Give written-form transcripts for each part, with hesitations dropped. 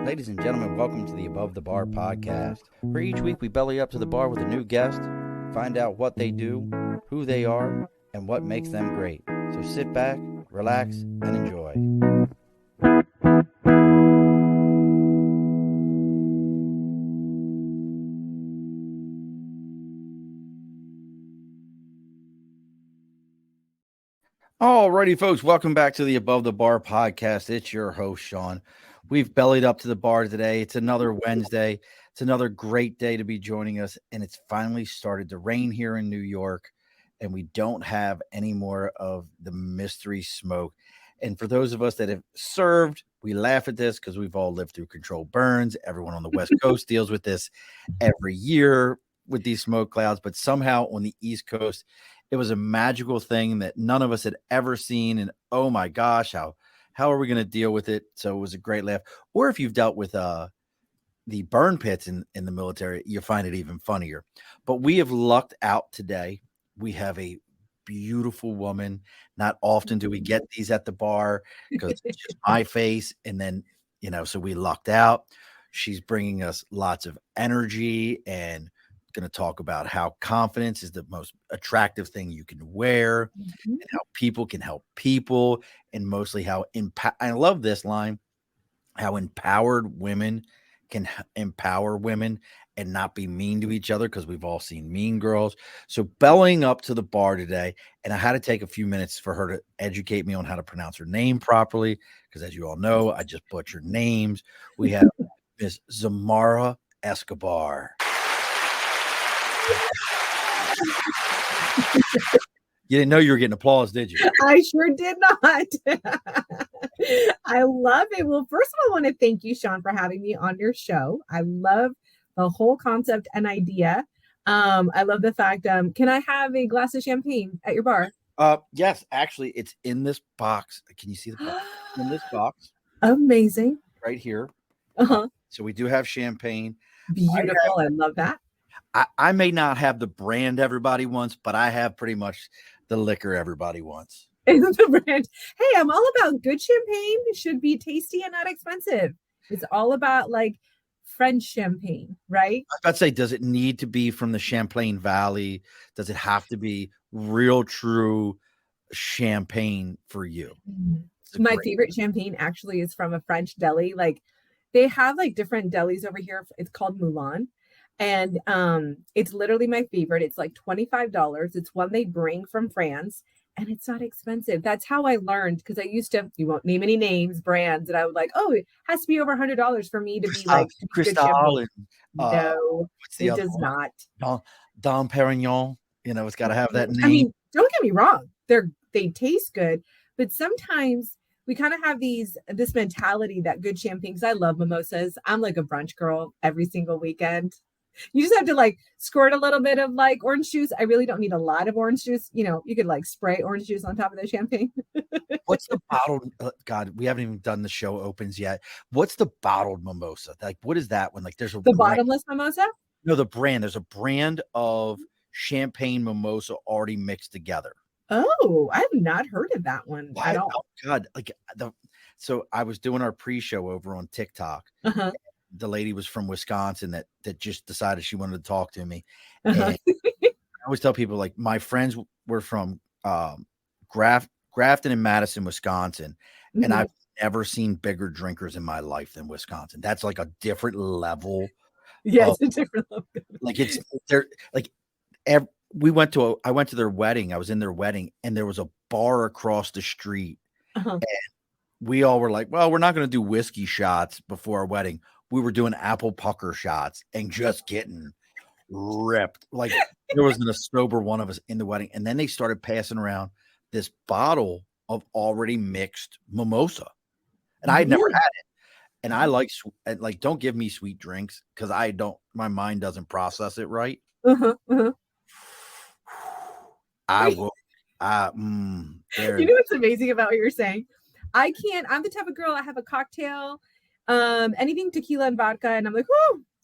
Ladies and gentlemen, welcome to the Above the Bar podcast, where each week we belly up to the bar with a new guest, find out what they do, who they are, and what makes them great. So sit back, relax, and enjoy. Alrighty, folks, welcome back to the Above the Bar podcast. It's your host, Sean. We've bellied up to the bar today. It's another Wednesday. It's another great day to be joining us, and it's finally started to rain here in New York, and we don't have any more of the mystery smoke. And for those of us that have served, we laugh at this because we've all lived through controlled burns. Everyone on the West Coast deals with this every year with these smoke clouds, but somehow on the East Coast, it was a magical thing that none of us had ever seen. And oh my gosh, how are we going to deal with it? So it was a great laugh. Or if you've dealt with the burn pits in the military, you find it even funnier. But we have lucked out today. We have a beautiful woman. Not often do we get these at the bar because it's just my face. And then, so we lucked out. She's bringing us lots of energy and going to talk about how confidence is the most attractive thing you can wear, and how people can help people, and mostly how I love this line, how empowered women can empower women and not be mean to each other, because we've all seen Mean Girls. So bellying up to the bar today, and I had to take a few minutes for her to educate me on how to pronounce her name properly, because as you all know, I just butcher names. We have Miss Xiomara Escobar. You didn't know you were getting applause, did you? I sure did not. I love it. Well, first of all, I want to thank you, Sean, for having me on your show. I love the whole concept and idea. I love the fact, can I have a glass of champagne at your bar? Yes, actually, it's in this box. Can you see the box? In this box. Amazing. Right here. Uh-huh. So we do have champagne. Beautiful. I love that. I may not have the brand everybody wants, but I have pretty much the liquor everybody wants. The brand. Hey, I'm all about good champagne. It should be tasty and not expensive. It's all about like French champagne, right? I was about to say, does it need to be from the Champlain Valley? Does it have to be real, true champagne for you? My favorite champagne actually is from a French deli. Like they have like different delis over here. It's called Moulin. And it's literally my favorite. It's like $25. It's one they bring from France, and it's not expensive. That's how I learned, because I used to, you won't name any names, brands, and I was like, oh, it has to be over $100 for me to be like Cristal. No, it does not. Dom Perignon. It's got to have that name. I mean, don't get me wrong. They taste good, but sometimes we kind of have this mentality that good champagne, because I love mimosas. I'm like a brunch girl every single weekend. You just have to like squirt a little bit of like orange juice. I really don't need a lot of orange juice. You could like spray orange juice on top of the champagne. What's the bottled? God, we haven't even done the show opens yet. What's the bottled mimosa? Like, what is that one? Like, there's the bottomless mimosa? No, the brand. There's a brand of champagne mimosa already mixed together. Oh, I have not heard of that one at all. Oh God, so I was doing our pre-show over on TikTok. Uh-huh. The lady was from Wisconsin that just decided she wanted to talk to me. And I always tell people, like, my friends were from Grafton and Madison, Wisconsin, and I've never seen bigger drinkers in my life than Wisconsin. That's like a different level. Yeah, it's a different level. Like they're like I went to their wedding. I was in their wedding, and there was a bar across the street, and we all were like, well, we're not going to do whiskey shots before our wedding. We were doing apple pucker shots and just getting ripped. Like there wasn't a sober one of us in the wedding. And then they started passing around this bottle of already mixed mimosa. And I had never had it. And I like don't give me sweet drinks, because my mind doesn't process it right. I will. What's amazing about what you're saying? I'm the type of girl, I have a cocktail, anything tequila and vodka, and I'm like,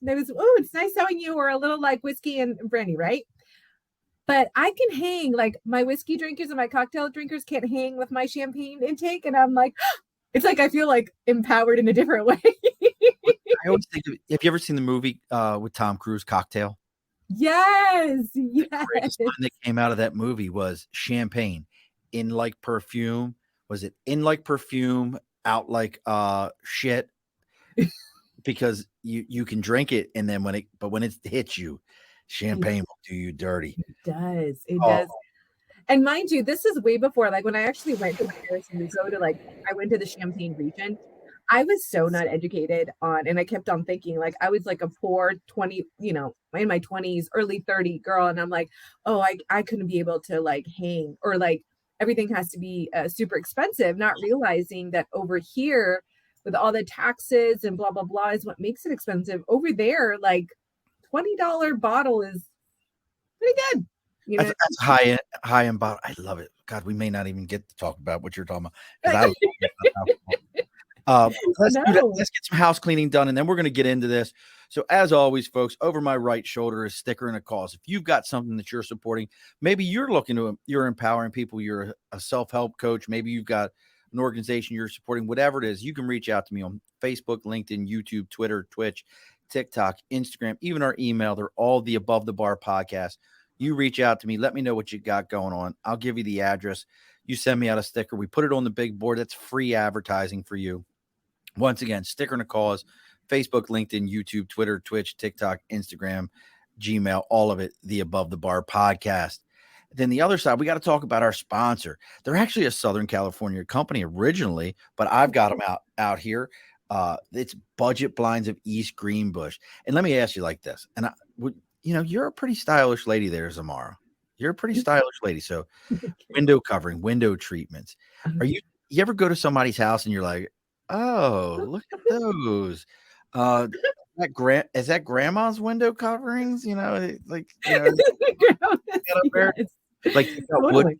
it's nice knowing you, or a little like whiskey and brandy, right? But I can hang, like my whiskey drinkers and my cocktail drinkers can't hang with my champagne intake, and I'm like, it's like I feel like empowered in a different way. I always think have you ever seen the movie with Tom Cruise, Cocktail? Yes, The yes. greatest line that came out of that movie was champagne in like perfume. Was it in like perfume, out like shit? Because you can drink it, and then when it hits you, champagne will do you dirty. It does. It Oh, does. And mind you, this is way before, like when I actually went to Paris and so to like I went to the Champagne region. I was so not educated on, and I kept on thinking like I was like a poor 20, in my 20s, early 30 girl, and I'm like, oh, I couldn't be able to like hang or like everything has to be super expensive, not realizing that over here with all the taxes and blah blah blah is what makes it expensive. Over there, like $20 bottle is pretty good. You know, that's high end bottle. I love it. God, we may not even get to talk about what you're talking about because I love alcohol. no. Let's get some house cleaning done, and then we're going to get into this. So, as always, folks, over my right shoulder is sticker and a cause. If you've got something that you're supporting, maybe you're empowering people. You're a self-help coach. Maybe you've got an organization you're supporting. Whatever it is, you can reach out to me on Facebook, LinkedIn, YouTube, Twitter, Twitch, TikTok, Instagram, even our email. They're all the Above the Bar podcast. You reach out to me. Let me know what you got going on. I'll give you the address. You send me out a sticker. We put it on the big board. That's free advertising for you. Once again, sticker and a cause, Facebook, LinkedIn, YouTube, Twitter, Twitch, TikTok, Instagram, Gmail, all of it, the Above the Bar podcast. Then the other side, we got to talk about our sponsor. They're actually a Southern California company originally, but I've got them out here. It's Budget Blinds of East Greenbush. And let me ask you like this. And you're a pretty stylish lady there, Xiomara. You're a pretty stylish lady. So window covering, window treatments. You ever go to somebody's house and you're like, oh, look at those. Is that grandma's window coverings? Yes, Like they got wood totally. blinds,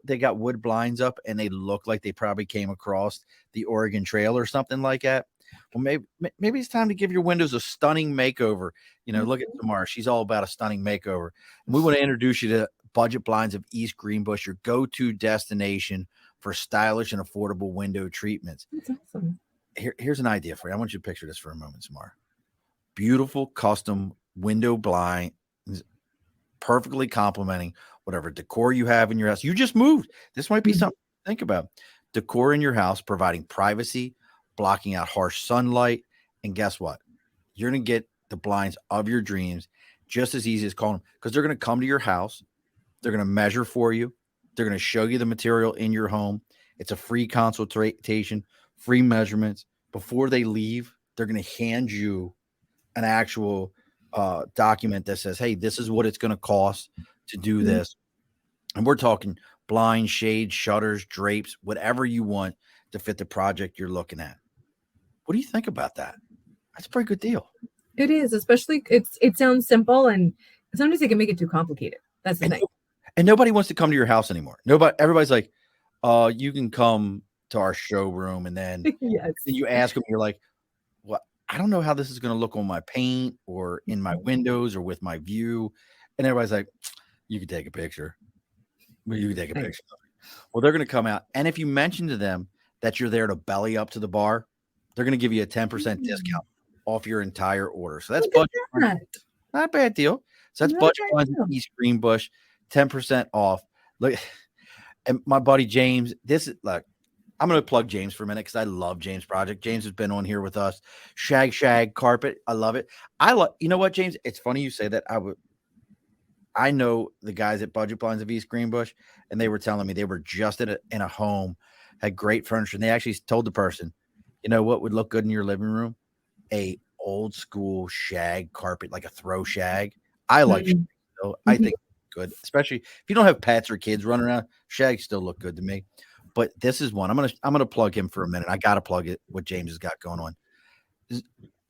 they got wood blinds up and they look like they probably came across the Oregon Trail or something like that. Well, maybe it's time to give your windows a stunning makeover. Look at Tamara. She's all about a stunning makeover. And we want to introduce you to Budget Blinds of East Greenbush, your go-to destination for stylish and affordable window treatments. That's awesome. Here's an idea for you. I want you to picture this for a moment, Samar. Beautiful custom window blinds, perfectly complementing whatever decor you have in your house. You just moved. This might be something to think about. Decor in your house, providing privacy, blocking out harsh sunlight. And guess what? You're going to get the blinds of your dreams just as easy as calling them, because they're going to come to your house. They're going to measure for you. They're going to show you the material in your home. It's a free consultation, free measurements. Before they leave, they're going to hand you an actual document that says, hey, this is what it's going to cost to do this. And we're talking blinds, shades, shutters, drapes, whatever you want to fit the project you're looking at. What do you think about that? That's a pretty good deal. It is, especially it sounds simple, and sometimes they can make it too complicated. That's the thing. And nobody wants to come to your house anymore. Everybody's like, you can come to our showroom, and then Yes. you ask them, you're like, well, I don't know how this is going to look on my paint or in my windows or with my view. And everybody's like, you can take a picture. You can take a picture. Well, they're going to come out. And if you mention to them that you're there to belly up to the bar, they're going to give you a 10% discount off your entire order. So that's budget. Not a bad deal. So that's Budget Blinds in East Greenbush, 10% off. Look, and my buddy James, I'm going to plug James for a minute because I love James' project. James has been on here with us. Shag carpet. I love it. You know what, James? It's funny you say that. I know the guys at Budget Blinds of East Greenbush, and they were telling me they were just in a home, had great furniture. And they actually told the person, you know what would look good in your living room? A old school shag carpet, like a throw shag. I like shag, so I think it's good, especially if you don't have pets or kids running around. Shags still look good to me. But this is one. I'm gonna plug him for a minute. I gotta plug it. What James has got going on.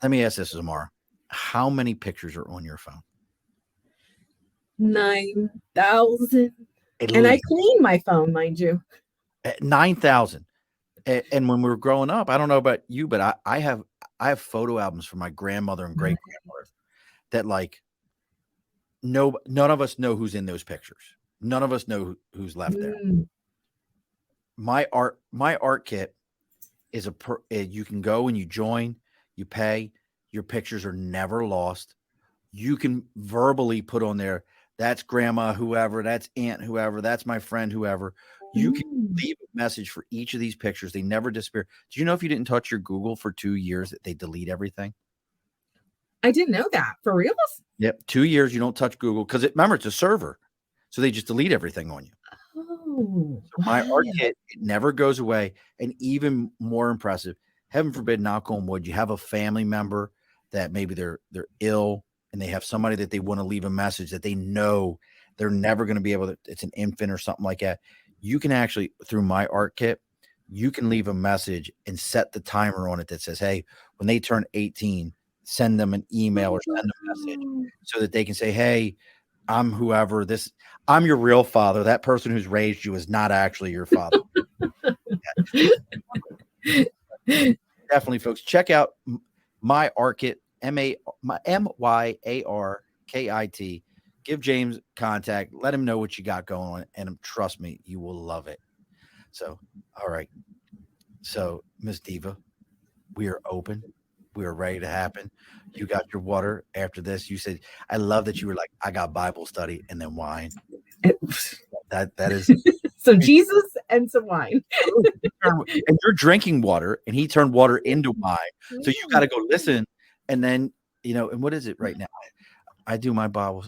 Let me ask this, Xiomara. How many pictures are on your phone? 9,000. And I clean my phone, mind you. 9,000. And when we were growing up, I don't know about you, but I have photo albums from my grandmother and great grandmother that like none of us know who's in those pictures. None of us know who's left there. My art kit is you can go and you join, You pay. Your pictures are never lost. You can verbally put on there, that's grandma, whoever, that's aunt, whoever, that's my friend, whoever. You can leave a message for each of these pictures. They never disappear. Do you know if you didn't touch your Google for 2 years that they delete everything? I didn't know that. For reals? Yep. 2 years you don't touch Google because remember, it's a server. So they just delete everything on you. Oh, So my art kit, it never goes away. And even more impressive, heaven forbid, knock on wood, you have a family member that maybe they're ill and they have somebody that they want to leave a message that they know they're never going to be able to, it's an infant or something like that. You can actually, through my art kit, you can leave a message and set the timer on it that says, hey, when they turn 18, send them an email or send a message so that they can say, hey, I'm whoever this, I'm your real father. That person who's raised you is not actually your father. Definitely, folks, check out my art kit, MYARKIT. Give James contact. Let him know what you got going on. And trust me, you will love it. So, all right. So, Miss Diva, we are open. We are ready to happen. You got your water after this. You said, I love that you were like, I got Bible study and then wine. That is so Jesus and some wine. And you're drinking water and he turned water into wine. So you got to go listen. And then, and what is it right now? I do my Bible.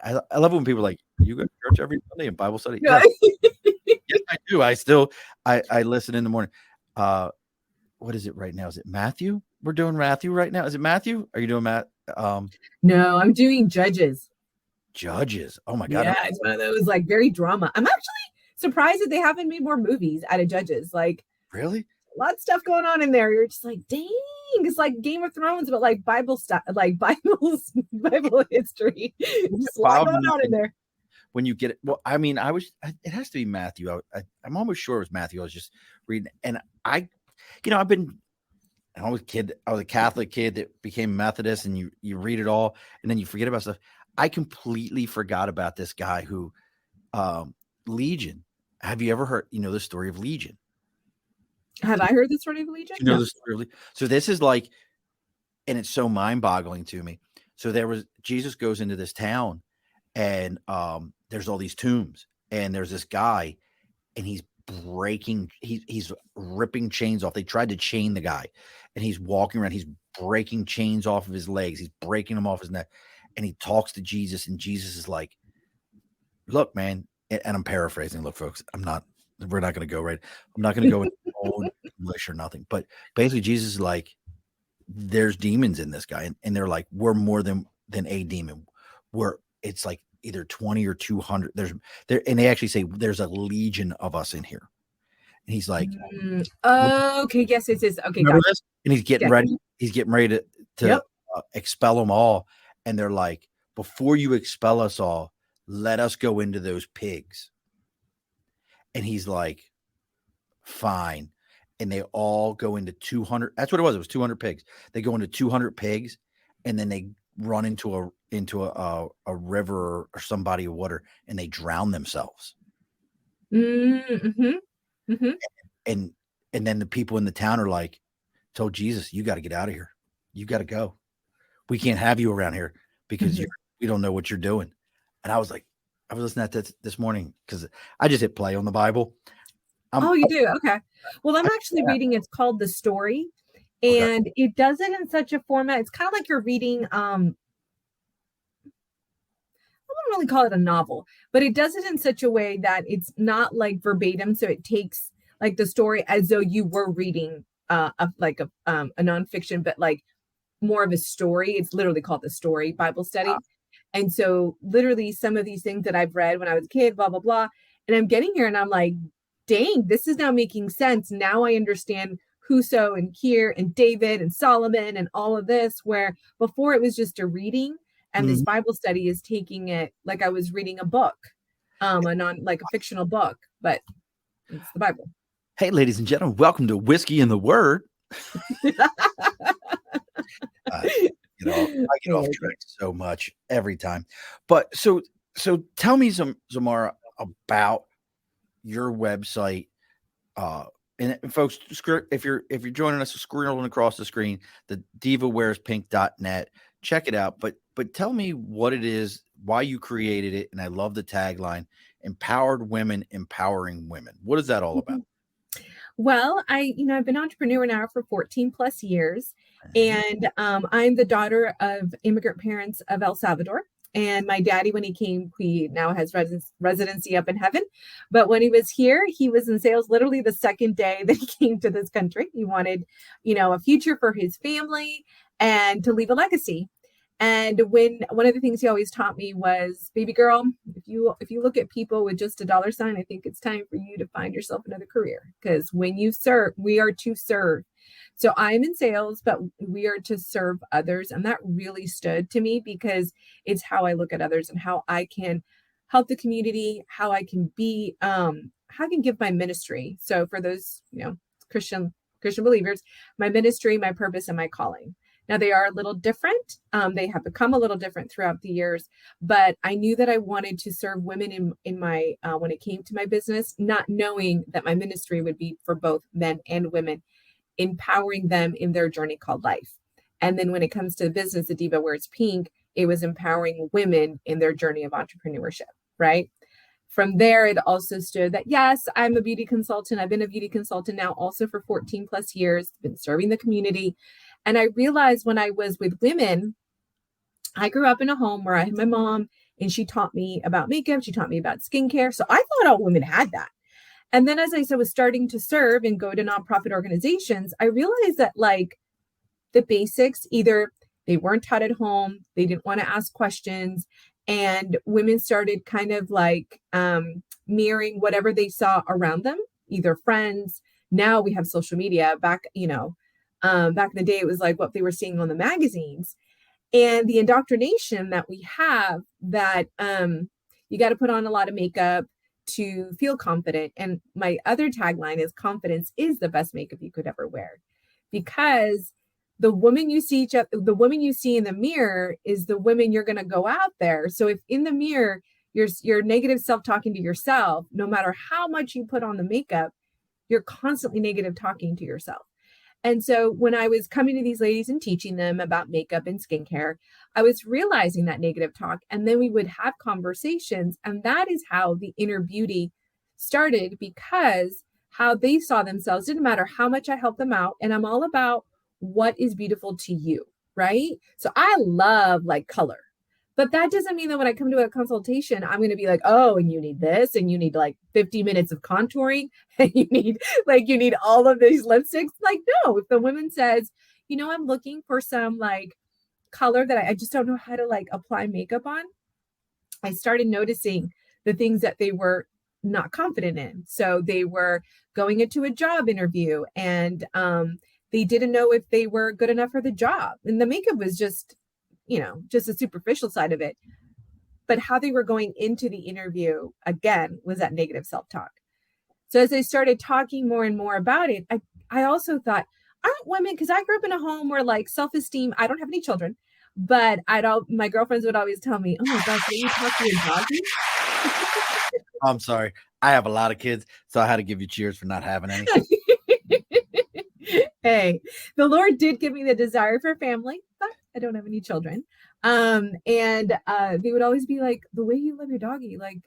I love when people are like, you go to church every Sunday and Bible study? Yeah. Yes, I do. I listen in the morning. What is it right now? Is it Matthew? We're doing Matthew right now. Is it Matthew? Are you doing Matt? No, I'm doing Judges. Judges. Oh my God. Yeah, it's one of those like very drama. I'm actually surprised that they haven't made more movies out of Judges. Like, really? A lot of stuff going on in there. You're just like, dang, it's like Game of Thrones, but like Bible stuff, like Bible history. Just a lot going on in there. When you get it, well, I mean, it has to be Matthew. I'm almost sure it was Matthew. I was just reading, and I was a Catholic kid that became Methodist, and you read it all, and then you forget about stuff. I completely forgot about this guy who, Legion. Have you ever heard, the story of Legion? Have I heard the story of Legion? You know the story of Legion? So this is like, and it's so mind-boggling to me. So Jesus goes into this town, and there's all these tombs, and there's this guy, and he's ripping chains off. They tried to chain the guy, and he's walking around. He's breaking chains off of his legs. He's breaking them off his neck, and he talks to Jesus, and Jesus is like, "Look, man," and I'm paraphrasing. Look, folks, we're not going to go right. I'm not going to go into old English or nothing, but basically, Jesus is like, "There's demons in this guy," and they're like, "We're more than a demon. It's like either 20 or 200. And they actually say there's a legion of us in here." And he's like, okay, yes, it is. Okay, gotcha. This? And he's getting ready. He's getting ready to expel them all. And they're like, before you expel us all, let us go into those pigs. And he's like, fine. And they all go into 200. That's what it was. It was 200 pigs. They go into 200 pigs, and then they run into a river or some body of water, and they drown themselves. Mm-hmm. Mm-hmm. And then the people in the town are like, told Jesus, you got to get out of here. You got to go. We can't have you around here because we don't know what you're doing. And I was listening to that this morning because I just hit play on the Bible. You do? Okay. Well, I'm actually reading, it's called The Story. And it does it in such a format. It's kind of like you're reading, I wouldn't really call it a novel, but it does it in such a way that it's not like verbatim. So it takes like the story as though you were reading a nonfiction, but like more of a story. It's literally called The Story Bible Study. And so literally some of these things that I've read when I was a kid, blah, blah, blah. And I'm getting here and I'm like, dang, this is now making sense. Now I understand Huso and Kier and David and Solomon and all of this, where before it was just a reading, and this Bible study is taking it like I was reading a book, a fictional book, but it's the Bible. Hey, ladies and gentlemen, welcome to Whiskey and the Word. I get off track so much every time. But so tell me, Xiomara, about your website, And folks, if you're joining us, scrolling across the screen, the divawearspink.net, check it out. But tell me what it is, why you created it, and I love the tagline: "Empowered women, empowering women." What is that all about? Well, I've been an entrepreneur now for 14 plus years, Mhm. and I'm the daughter of immigrant parents of El Salvador. And my daddy, when he came, he now has residency up in heaven. But when he was here, he was in sales literally the second day that he came to this country. He wanted, a future for his family and to leave a legacy. And when one of the things he always taught me was, baby girl, if you look at people with just a dollar sign, I think it's time for you to find yourself another career. Because when you serve, we are to serve. So I'm in sales, but we are to serve others. And that really stood to me because it's how I look at others and how I can help the community, how I can be, how I can give my ministry. So for those, Christian believers, my ministry, my purpose, and my calling. Now they are a little different. They have become a little different throughout the years, but I knew that I wanted to serve women in my when it came to my business, not knowing that my ministry would be for both men and women, empowering them in their journey called life. And then when it comes to the business, the Diva Wears Pink, it was empowering women in their journey of entrepreneurship, right? From there, it also stood that, yes, I'm a beauty consultant. I've been a beauty consultant now also for 14 plus years, been serving the community. And I realized when I was with women, I grew up in a home where I had my mom and she taught me about makeup. She taught me about skincare. So I thought all women had that. And then as I was starting to serve and go to nonprofit organizations, I realized that like the basics, either they weren't taught at home, they didn't want to ask questions, and women started kind of like mirroring whatever they saw around them, either friends. Now we have social media. Back in the day, it was like what they were seeing on the magazines, and the indoctrination that we have that you got to put on a lot of makeup to feel confident. And my other tagline is confidence is the best makeup you could ever wear, because the woman you see the woman you see in the mirror is the women you're going to go out there. So if in the mirror you're negative self-talking to yourself, no matter how much you put on the makeup, you're constantly negative talking to yourself. And so when I was coming to these ladies and teaching them about makeup and skincare, I was realizing that negative talk. And then we would have conversations. And that is how the inner beauty started, because how they saw themselves didn't matter how much I helped them out. And I'm all about what is beautiful to you, right? So I love like color. But that doesn't mean that when I come to a consultation, I'm going to be like, oh, and you need this, and you need like 50 minutes of contouring, and you need all of these lipsticks. Like, no, if the woman says, I'm looking for some like color that I just don't know how to like apply makeup on, I started noticing the things that they were not confident in. So they were going into a job interview and they didn't know if they were good enough for the job. And the makeup was just a superficial side of it. But how they were going into the interview, again, was that negative self-talk. So as I started talking more and more about it, I also thought, aren't women, because I grew up in a home where like self-esteem, I don't have any children, but my girlfriends would always tell me, oh my gosh, when you talk to your doggy. I'm sorry. I have a lot of kids, so I had to give you cheers for not having any. Hey, the Lord did give me the desire for family, but I don't have any children. And they would always be like, the way you love your doggy, like,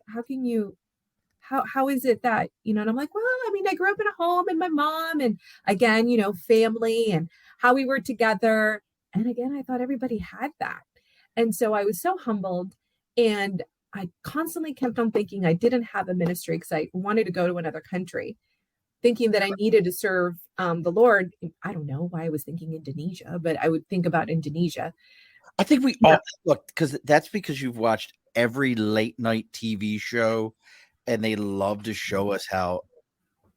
how is it that, and I'm like, well, I mean, I grew up in a home and my mom and again, family and how we were together. And again, I thought everybody had that. And so I was so humbled, and I constantly kept on thinking I didn't have a ministry because I wanted to go to another country, thinking that I needed to serve the Lord. I don't know why I was thinking Indonesia, but I would think about Indonesia. I think we all look, because that's because you've watched every late night TV show, and they love to show us how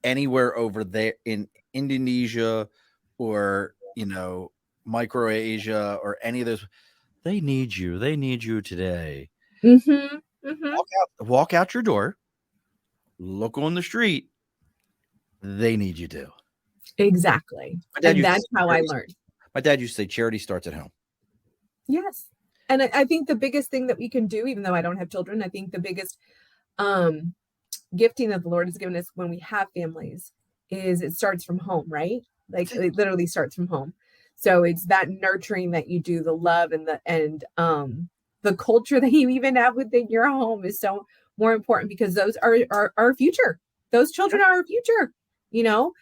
anywhere over there in Indonesia or Microasia or any of those, they need you. They need you today. Mm-hmm, mm-hmm. Walk out your door, look on the street. They need you to. Exactly. And that's how I learned. My dad used to say charity starts at home. Yes. And I think the biggest thing that we can do, even though I don't have children, I think the biggest gifting that the Lord has given us when we have families is it starts from home, right? Like it literally starts from home. So it's that nurturing that you do, the love and the culture that you even have within your home is so more important, because those are our future. Those children are our future, you know?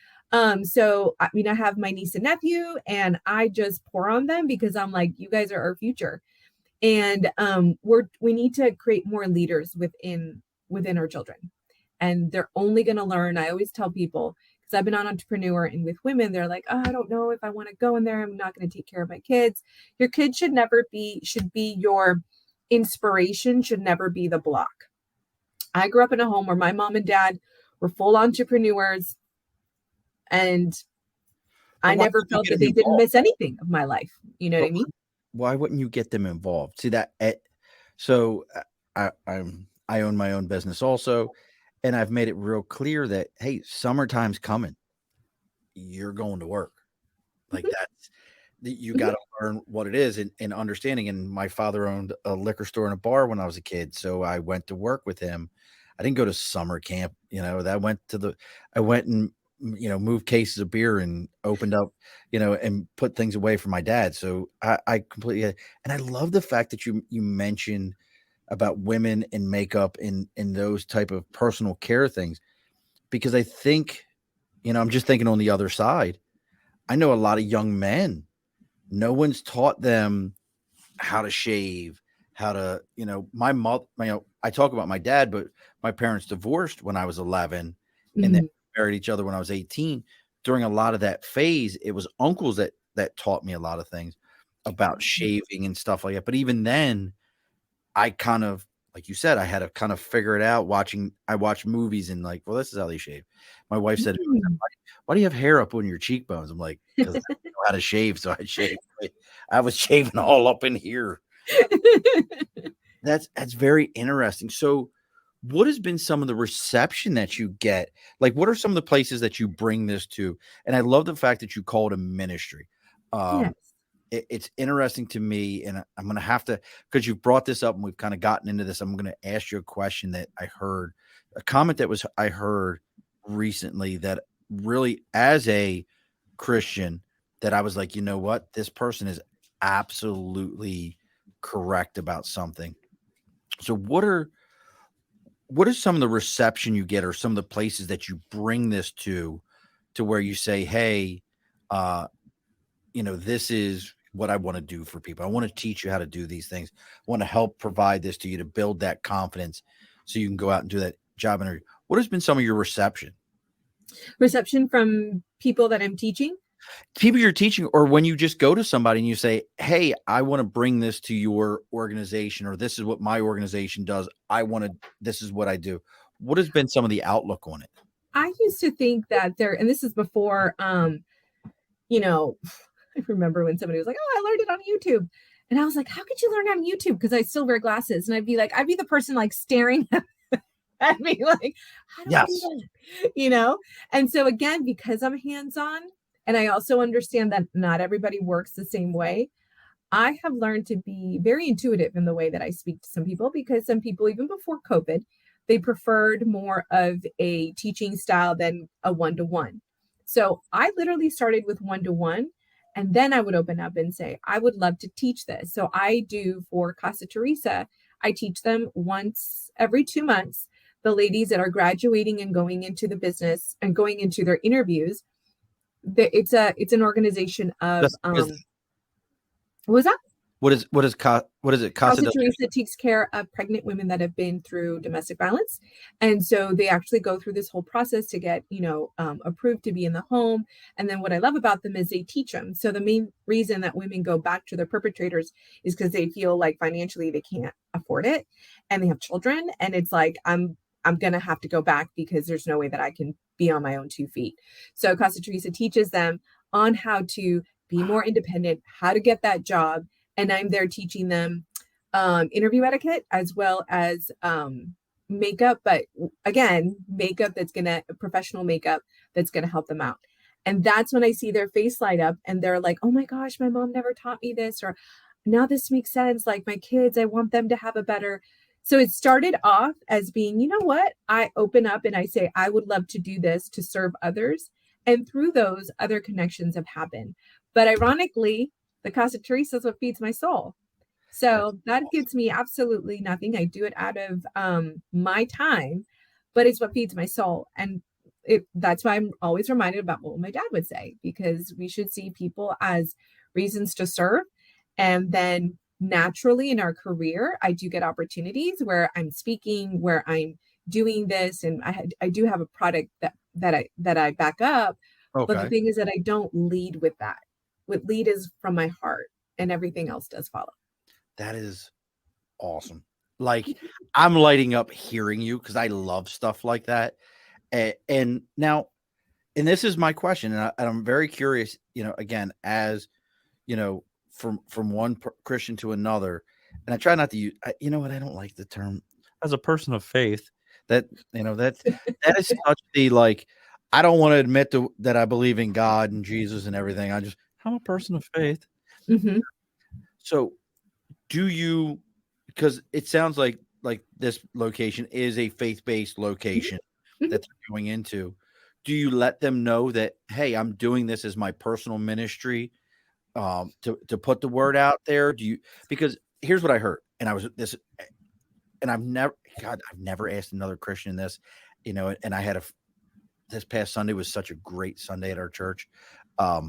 So I mean, I have my niece and nephew, and I just pour on them because I'm like, you guys are our future. And we need to create more leaders within our children, and they're only going to learn. I always tell people, because I've been on Entrepreneur, and with women, they're like, oh, I don't know if I want to go in there. I'm not going to take care of my kids. Your kids should be your inspiration, should never be the block. I grew up in a home where my mom and dad were full entrepreneurs, and I never felt that they didn't miss anything of my life. You know what I mean? Why wouldn't you get them involved? See that? So I own my own business also, and I've made it real clear that, hey, summertime's coming. You're going to work. Like you got to learn what it is, and understanding. And my father owned a liquor store and a bar when I was a kid, so I went to work with him. I didn't go to summer camp. I went and moved cases of beer and opened up, and put things away for my dad. So I completely, and I love the fact that you mentioned about women and makeup and those type of personal care things, because I think, I'm just thinking on the other side. I know a lot of young men, no one's taught them how to shave, how to, my mother, I talk about my dad, but my parents divorced when I was 11 and then married each other when I was 18. During a lot of that phase, it was uncles that taught me a lot of things about shaving and stuff like that. But even then, I kind of, like you said, I had to kind of figure it out. I watched movies and like, well, this is how they shave. My wife said, why do you have hair up on your cheekbones? I'm like, because I didn't know how to shave, so I shaved. I was shaving all up in here. That's very interesting. So what has been some of the reception that you get? Like, what are some of the places that you bring this to? And I love the fact that you call it a ministry. Yes. It's interesting to me, and I'm going to have to, because you've brought this up and we've kind of gotten into this, I'm going to ask you a question that I heard, a comment I heard recently that really, as a Christian, that I was like, you know what? This person is absolutely correct about something. So what is some of the reception you get, or some of the places that you bring this to where you say, hey, this is what I want to do for people. I want to teach you how to do these things. I want to help provide this to you to build that confidence so you can go out and do that job interview. What has been some of your reception? Reception from people that I'm teaching? People you're teaching, or when you just go to somebody and you say, hey, I want to bring this to your organization, or this is what my organization does. This is what I do. What has been some of the outlook on it? I used to think that and this is before, I remember when somebody was like, oh, I learned it on YouTube. And I was like, how could you learn on YouTube? Because I still wear glasses. And I'd be the person like staring at me like, how do I do that? And so again, because I'm hands-on, and I also understand that not everybody works the same way, I have learned to be very intuitive in the way that I speak to some people, because some people, even before COVID, they preferred more of a teaching style than a one-to-one. So I literally started with one-to-one, and then I would open up and say, I would love to teach this. So I do for Casa Teresa, I teach them once every 2 months, the ladies that are graduating and going into the business and going into their interviews. It's an organization of what was that? What is it? Casa Teresa takes care of pregnant women that have been through domestic violence. And so they actually go through this whole process to get, approved to be in the home. And then what I love about them is they teach them. So the main reason that women go back to their perpetrators is because they feel like financially they can't afford it, and they have children. And it's like, I'm going to have to go back because there's no way that I can be on my own 2 feet. So Casa Teresa teaches them on how to be more independent, how to get that job. And I'm there teaching them interview etiquette as well as makeup. But again, professional makeup that's going to help them out. And that's when I see their face light up and they're like, oh my gosh, my mom never taught me this. Or now this makes sense. Like my kids, I want them to have a better. So it started off as being, you know what? I open up and I say, I would love to do this to serve others. And through those, other connections have happened. But ironically, the Casa Teresa is what feeds my soul. So that awesome. gives me absolutely nothing. I do it out of my time, but it's what feeds my soul. And that's why I'm always reminded about what my dad would say, because we should see people as reasons to serve. And then naturally in our career, I do get opportunities where I'm speaking, where I'm doing this, and I do have a product that I back up. But the Okay. thing is that I don't lead with that. What lead is from my heart, and everything else does follow. That is awesome. Like, I'm lighting up hearing you because I love stuff like that. And now, and this is my question, and I'm very curious. Again, as from one Christian to another, and I try not to use. You know what? I don't like the term as a person of faith. That is such the like. I don't want to admit that I believe in God and Jesus and everything. I'm a person of faith. Mm-hmm. So, do you? Because it sounds like this location is a faith-based location Mm-hmm. that they're going into. Do you let them know that, hey, I'm doing this as my personal ministry, to put the word out there? Because here's what I heard, and I've never asked another Christian this, and I had this past Sunday was such a great Sunday at our church. But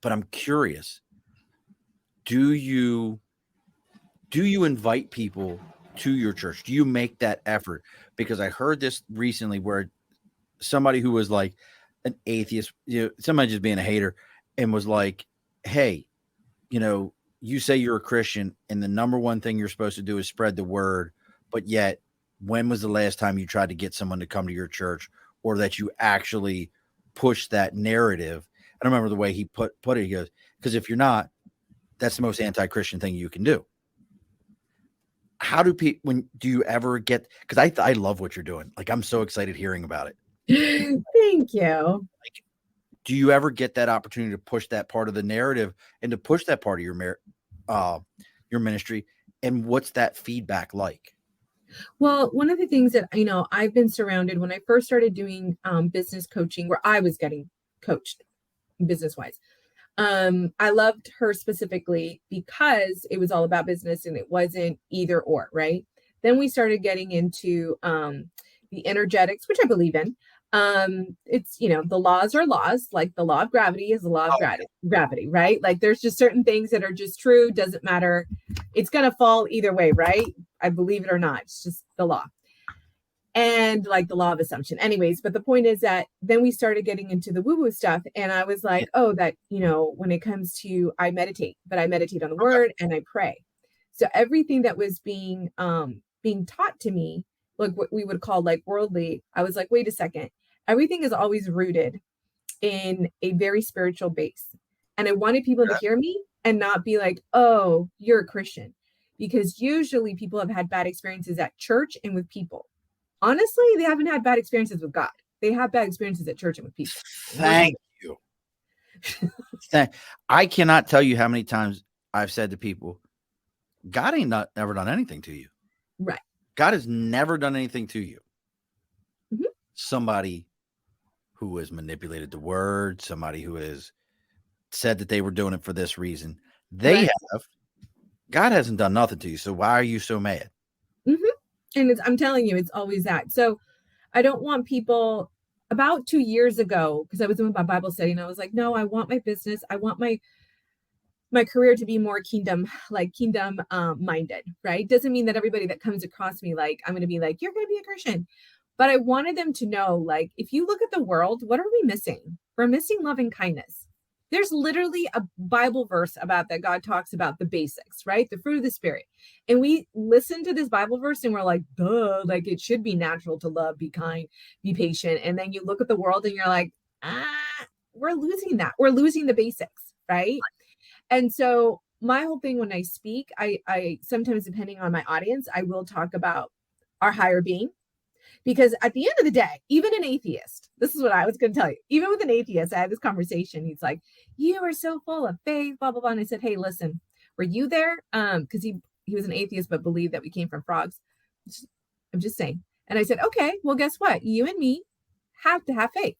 I'm curious, do you invite people to your church? Do you make that effort? Because I heard this recently where somebody who was like an atheist, somebody just being a hater, and was like, hey, you say you're a Christian and the number one thing you're supposed to do is spread the word. But yet, when was the last time you tried to get someone to come to your church, or that you actually push that narrative? I don't remember the way he put it. He goes, because if you're not, that's the most anti-Christian thing you can do. How do you ever get, because I love what you're doing. Like, I'm so excited hearing about it. Thank you. Like, do you ever get that opportunity to push that part of the narrative and to push that part of your ministry? And what's that feedback like? Well, one of the things that I've been surrounded when I first started doing business coaching, where I was getting coached business wise. I loved her specifically because it was all about business and it wasn't either or, right? Then we started getting into the energetics, which I believe in. It's, the laws are laws, like the law of gravity is the law of gravity, right? Like there's just certain things that are just true, doesn't matter. It's going to fall either way, right? I believe it or not. It's just the law. And like the law of assumption. Anyways, but the point is that then we started getting into the woo-woo stuff. And I was like, oh, that, when it comes to, I meditate, but I meditate on the word and I pray. So everything that was being taught to me, like what we would call like worldly, I was like, wait a second. Everything is always rooted in a very spiritual base. And I wanted people to hear me and not be like, oh, you're a Christian. Because usually people have had bad experiences at church and with people. Honestly, they haven't had bad experiences with God. They have bad experiences at church and with people. Thank you. I cannot tell you how many times I've said to people, God ain't never done anything to you. Right. God has never done anything to you. Mm-hmm. Somebody who has manipulated the word, somebody who has said that they were doing it for this reason. They have. God hasn't done nothing to you. So why are you so mad? Mm-hmm. And I'm telling you, it's always that. So I don't want people. About 2 years ago, because I was doing my Bible study, and I was like, no, I want my business. I want my career to be more kingdom minded, right? Doesn't mean that everybody that comes across me, like, I'm going to be like, you're going to be a Christian. But I wanted them to know, like, if you look at the world, what are we missing? We're missing love and kindness. There's literally a Bible verse about that. God talks about the basics, right? The fruit of the spirit. And we listen to this Bible verse and we're like, duh, like it should be natural to love, be kind, be patient. And then you look at the world and you're like, we're losing that. We're losing the basics, right? And so my whole thing when I speak, I sometimes, depending on my audience, I will talk about our higher being. Because at the end of the day, even an atheist, this is what I was going to tell you, even with an atheist, I had this conversation. He's like, you are so full of faith, blah, blah, blah. And I said, hey, listen, were you there? Because he was an atheist, but believed that we came from frogs. I'm just saying. And I said, okay, well, guess what? You and me have to have faith.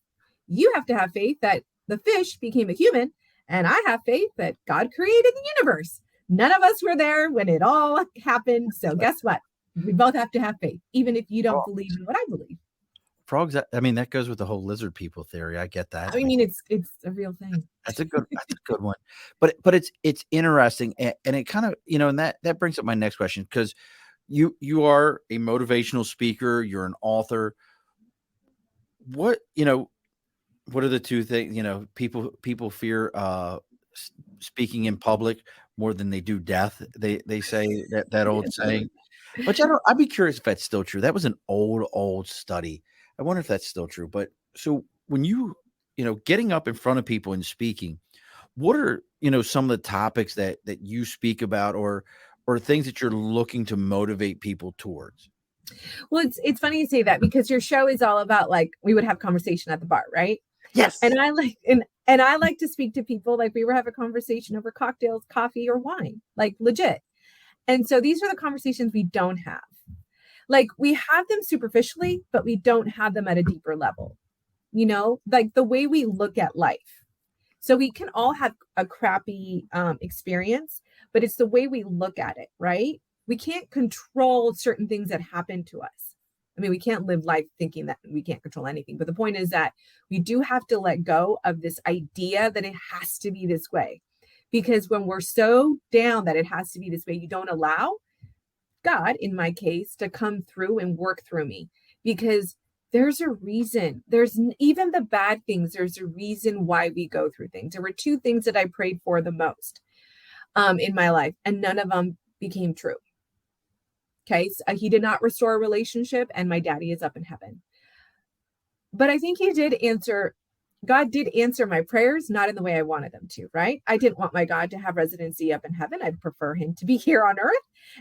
You have to have faith that the fish became a human, and I have faith that God created the universe. None of us were there when it all happened. So guess what? We both have to have faith, even if you don't believe in what I believe. Frogs, I mean, that goes with the whole lizard people theory. I get that. I mean, it's a real thing. That's a good one. But it's interesting, and it kind of, and that brings up my next question, because you are a motivational speaker, you're an author. What are the two things, people fear speaking in public more than they do death. They say that old saying. But I'd be curious if that's still true. That was an old study. I wonder if that's still true. But so when getting up in front of people and speaking, what are, some of the topics that you speak about, or things that you're looking to motivate people towards? Well, it's funny you say that, because your show is all about, like, we would have conversation at the bar, right? Yes. And I like to speak to people like we were having a conversation over cocktails, coffee, or wine, like legit. And so these are the conversations we don't have. Like, we have them superficially, but we don't have them at a deeper level, like the way we look at life. So we can all have a crappy experience, but it's the way we look at it, right? We can't control certain things that happen to us. I mean, we can't live life thinking that we can't control anything. But the point is that we do have to let go of this idea that it has to be this way. Because when we're so down that it has to be this way, you don't allow God, in my case, to come through and work through me. Because there's a reason. There's even the bad things. There's a reason why we go through things. There were two things that I prayed for the most in my life, and none of them became true. Okay, so he did not restore a relationship, and my daddy is up in heaven. But I think God did answer my prayers, not in the way I wanted them to, right? I didn't want my God to have residency up in heaven. I'd prefer him to be here on earth.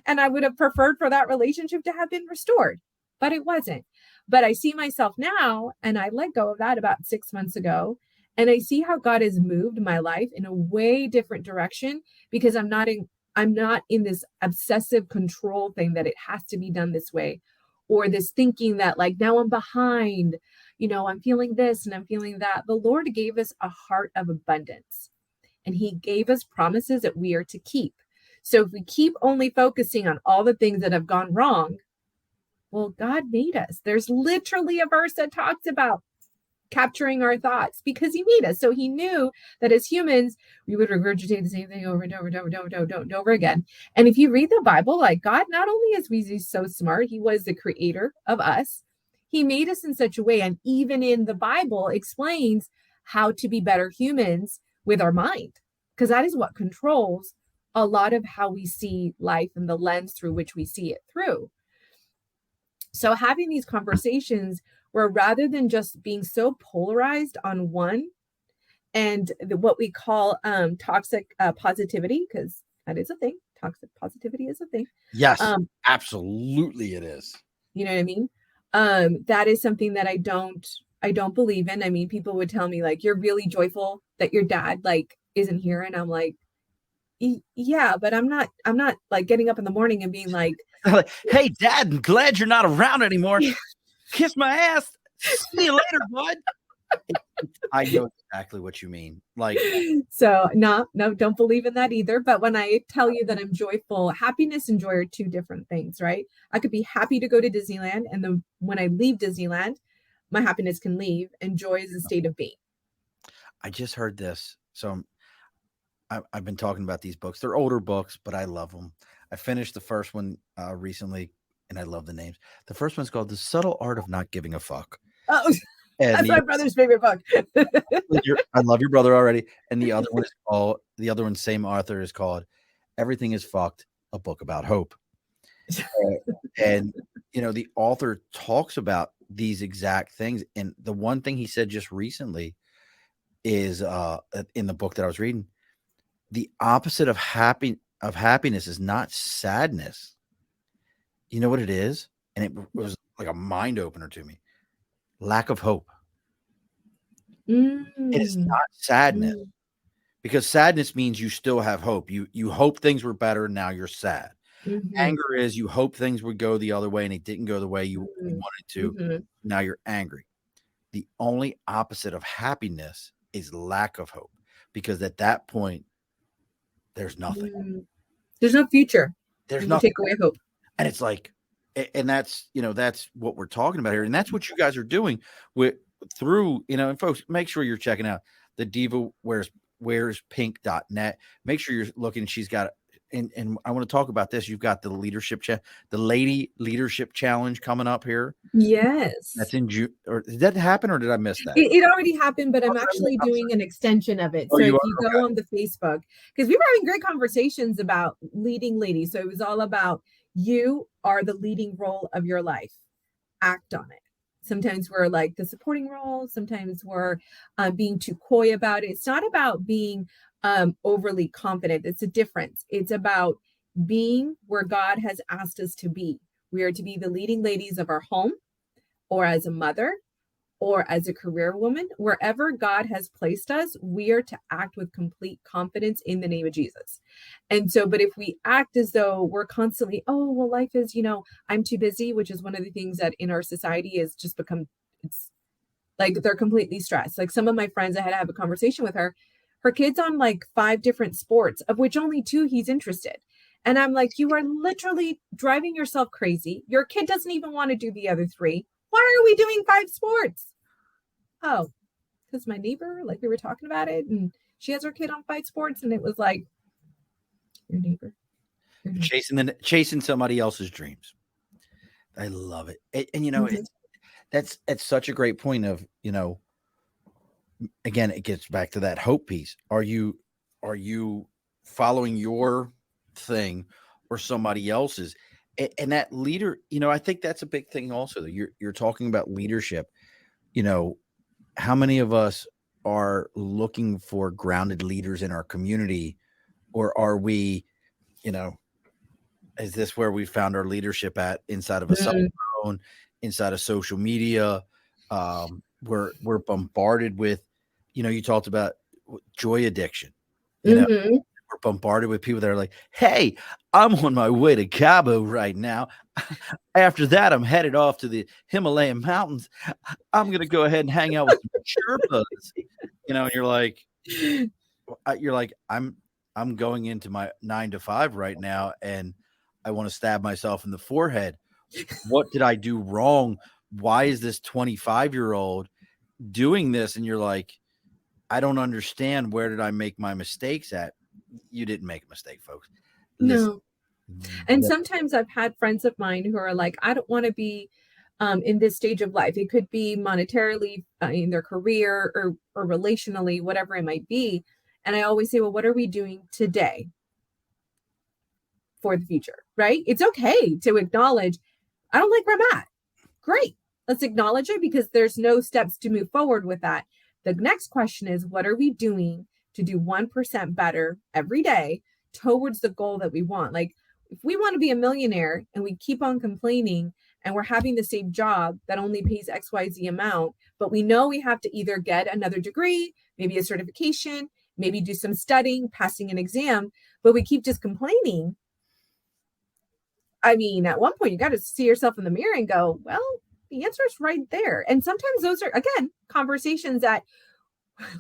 And I would have preferred for that relationship to have been restored, but it wasn't. But I see myself now, and I let go of that about 6 months ago. And I see how God has moved my life in a way different direction, because I'm not in this obsessive control thing that it has to be done this way, or this thinking that, like, now I'm behind, I'm feeling this and I'm feeling that. The Lord gave us a heart of abundance, and he gave us promises that we are to keep. So if we keep only focusing on all the things that have gone wrong, well, God made us. There's literally a verse that talks about capturing our thoughts, because he made us. So he knew that as humans, we would regurgitate the same thing over and over and over and over again. And if you read the Bible, like, God, not only is he so smart, he was the creator of us. He made us in such a way, and even in the Bible explains how to be better humans with our mind, because that is what controls a lot of how we see life and the lens through which we see it through. So having these conversations where, rather than just being so polarized on one and what we call toxic positivity, because that is a thing. Toxic positivity is a thing. Yes, absolutely it is. You know what I mean? That is something that I don't believe in. I mean, people would tell me, like, you're really joyful that your dad, like, isn't here. And I'm like, yeah, but I'm not like getting up in the morning and being like, hey, Dad, I'm glad you're not around anymore. Kiss my ass. See you later, bud. I know exactly what you mean. Like, so no, don't believe in that either. But when I tell you that I'm joyful, happiness and joy are two different things, right? I could be happy to go to Disneyland, and then when I leave Disneyland, my happiness can leave, and joy is a state of being. I just heard this. So I've been talking about these books. They're older books, but I love them. I finished the first one recently, and I love the names. The first one's called The Subtle Art of Not Giving a Fuck. Oh, that's my brother's favorite book. I love your brother already. And the other one, same author, is called Everything is Fucked, a book about hope. And the author talks about these exact things. And the one thing he said just recently is in the book that I was reading, the opposite of happiness is not sadness. You know what it is? And it was like a mind opener to me. Lack of hope. It is not sadness, because sadness means you still have hope. You hope things were better, and now you're sad. Anger is you hope things would go the other way, and it didn't go the way you wanted to. Now you're angry. the only opposite of happiness is lack of hope, because at that point, there's nothing. There's no future. There's when nothing. You take away hope. And it's like, and that's, that's what we're talking about here. And that's what you guys are doing with through, and folks, make sure you're checking out the Diva Wears Pink.net. Make sure you're looking. She's got, and I want to talk about this. You've got the the Lady Leadership Challenge coming up here. Yes. That's in June. Or did that happen, or did I miss that? It already happened, but I'm actually doing an extension of it. So if you go on the Facebook, because we were having great conversations about leading ladies. So it was all about, you are the leading role of your life. Act on it. Sometimes we're like the supporting role. Sometimes we're being too coy about it. It's not about being overly confident. It's a difference. It's about being where God has asked us to be. We are to be the leading ladies of our home, or as a mother, or as a career woman. Wherever God has placed us, we are to act with complete confidence in the name of Jesus. And so, but if we act as though we're constantly, oh, well, life is, I'm too busy, which is one of the things that in our society has just become, it's like they're completely stressed. Like some of my friends, I had to have a conversation with her kid's on like 5 different sports, of which only 2 he's interested. And I'm like, you are literally driving yourself crazy. Your kid doesn't even want to do the other 3. Why are we doing 5 sports? Oh, because my neighbor, like we were talking about it, and she has her kid on 5 sports, and it was like, your neighbor. Chasing somebody else's dreams. I love it. And it's such a great point of, again, it gets back to that hope piece. Are you following your thing or somebody else's? And that leader, I think that's a big thing also. You're talking about leadership. How many of us are looking for grounded leaders in our community, or are we, is this where we found our leadership at, inside of a cell phone, inside of social media? We're bombarded with, you talked about joy addiction. We're bombarded with people that are like, hey, I'm on my way to Cabo right now. After that, I'm headed off to the Himalayan mountains. I'm going to go ahead and hang out with some Sherpas. And you're like, I'm going into my 9 to 5 right now, and I want to stab myself in the forehead. What did I do wrong? Why is this 25-year-old doing this? And you're like, I don't understand. Where did I make my mistakes at? You didn't make a mistake, folks. No. And sometimes I've had friends of mine who are like, I don't want to be in this stage of life. It could be monetarily, in their career, or relationally, whatever it might be. And I always say, well, what are we doing today for the future, right? It's okay to acknowledge, I don't like where I'm at. Great. Let's acknowledge it, because there's no steps to move forward with that. The next question is, what are we doing to do 1% better every day towards the goal that we want? Like, if we want to be a millionaire and we keep on complaining and we're having the same job that only pays XYZ amount, but we know we have to either get another degree, maybe a certification, maybe do some studying, passing an exam, but we keep just complaining. I mean, at one point you got to see yourself in the mirror and go, well, the answer is right there. And sometimes those are, again, conversations that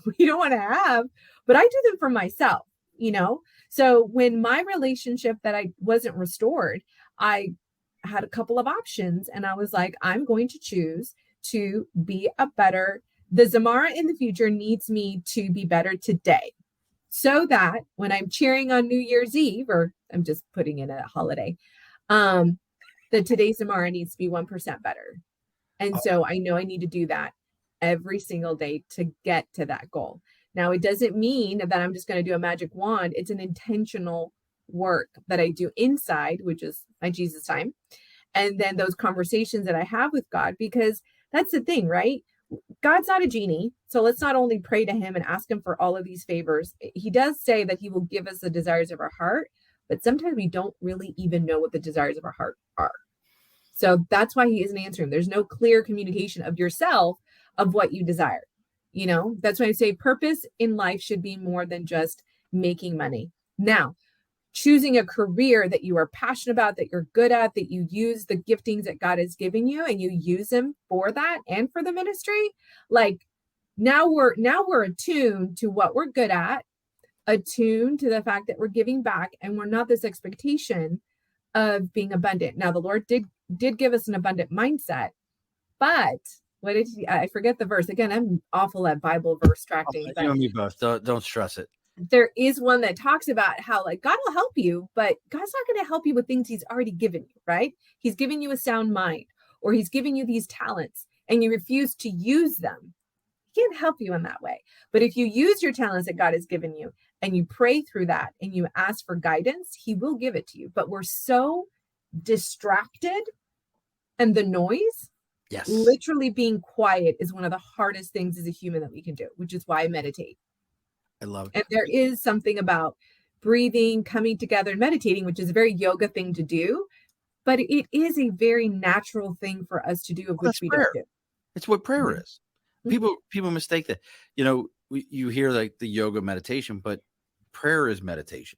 we don't want to have, but I do them for myself, So when my relationship that I wasn't restored, I had a couple of options, and I was like, I'm going to choose to be the Xiomara in the future needs me to be better today, so that when I'm cheering on New Year's Eve, or I'm just putting in a holiday, that today's Xiomara needs to be 1% better. And so I know I need to do that every single day to get to that goal. Now, it doesn't mean that I'm just going to do a magic wand. It's an intentional work that I do inside, which is my Jesus time. And then those conversations that I have with God, because that's the thing, right? God's not a genie. So let's not only pray to him and ask him for all of these favors. He does say that he will give us the desires of our heart, but sometimes we don't really even know what the desires of our heart are. So that's why he isn't answering. There's no clear communication of yourself of what you desire. That's why I say purpose in life should be more than just making money. Now, choosing a career that you are passionate about, that you're good at, that you use the giftings that God has given you and you use them for that and for the ministry. Like now we're attuned to what we're good at, attuned to the fact that we're giving back, and we're not this expectation of being abundant. Now the Lord did give us an abundant mindset, but what did I forget the verse again? I'm awful at Bible verse tracting, but you and me both. Don't stress it. There is one that talks about how like God will help you, but God's not going to help you with things he's already given you, right? He's given you a sound mind, or he's giving you these talents and you refuse to use them. He can't help you in that way. But if you use your talents that God has given you and you pray through that and you ask for guidance, he will give it to you. But we're so distracted, and the noise, yes, literally being quiet is one of the hardest things as a human that we can do, which is why I meditate. I love it. And there is something about breathing, coming together and meditating, which is a very yoga thing to do, but it is a very natural thing for us to do, of which we don't do. It's what prayer is. People mistake that. You hear like the yoga meditation, but prayer is meditation.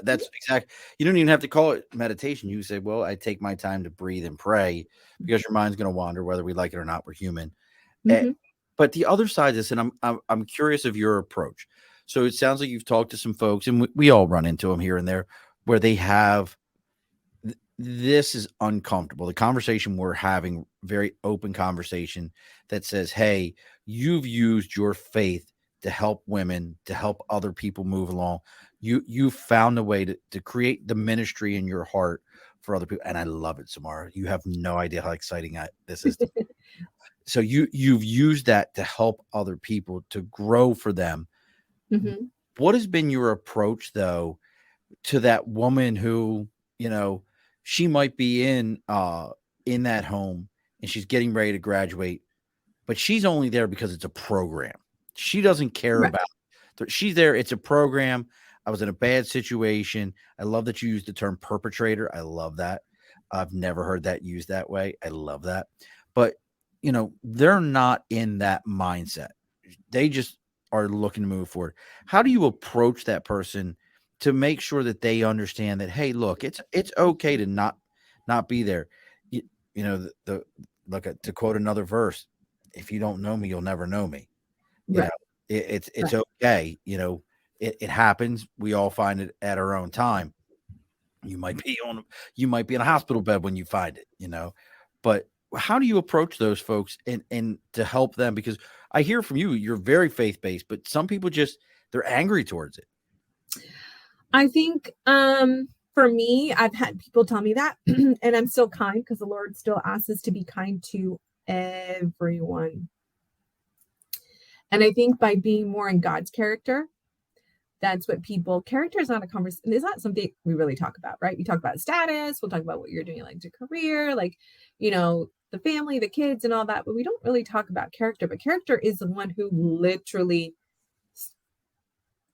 That's exactly. You don't even have to call it meditation. You say, well, I take my time to breathe and pray, because your mind's going to wander, whether we like it or not. We're human. But the other side of this, and I'm curious of your approach. So it sounds like you've talked to some folks, and we all run into them here and there, where they have, this is uncomfortable. The conversation we're having, very open conversation that says, hey, you've used your faith to help women, to help other people move along. You found a way to create the ministry in your heart for other people. And I love it, Xiomara. You have no idea how exciting this is. So you've used that to help other people, to grow for them. What has been your approach, though, to that woman who, she might be in that home and she's getting ready to graduate, but she's only there because it's a program. She doesn't care about it. She's there. It's a program. I was in a bad situation. I love that you used the term perpetrator. I love that. I've never heard that used that way. I love that. But, they're not in that mindset. They just are looking to move forward. How do you approach that person to make sure that they understand that, hey, look, it's okay to not be there? To quote another verse, if you don't know me, you'll never know me. It's okay. It happens. We all find it at our own time. You might be in a hospital bed when you find it, but how do you approach those folks and to help them? Because I hear from you, you're very faith-based, but some people they're angry towards it. I think, for me, I've had people tell me that, and I'm still kind, because the Lord still asks us to be kind to everyone. And I think by being more in God's character, that's what character is not a conversation. It's not something we really talk about, right? We talk about status. We'll talk about what you're doing, like, to career, like, the family, the kids and all that, but we don't really talk about character. But character is the one who literally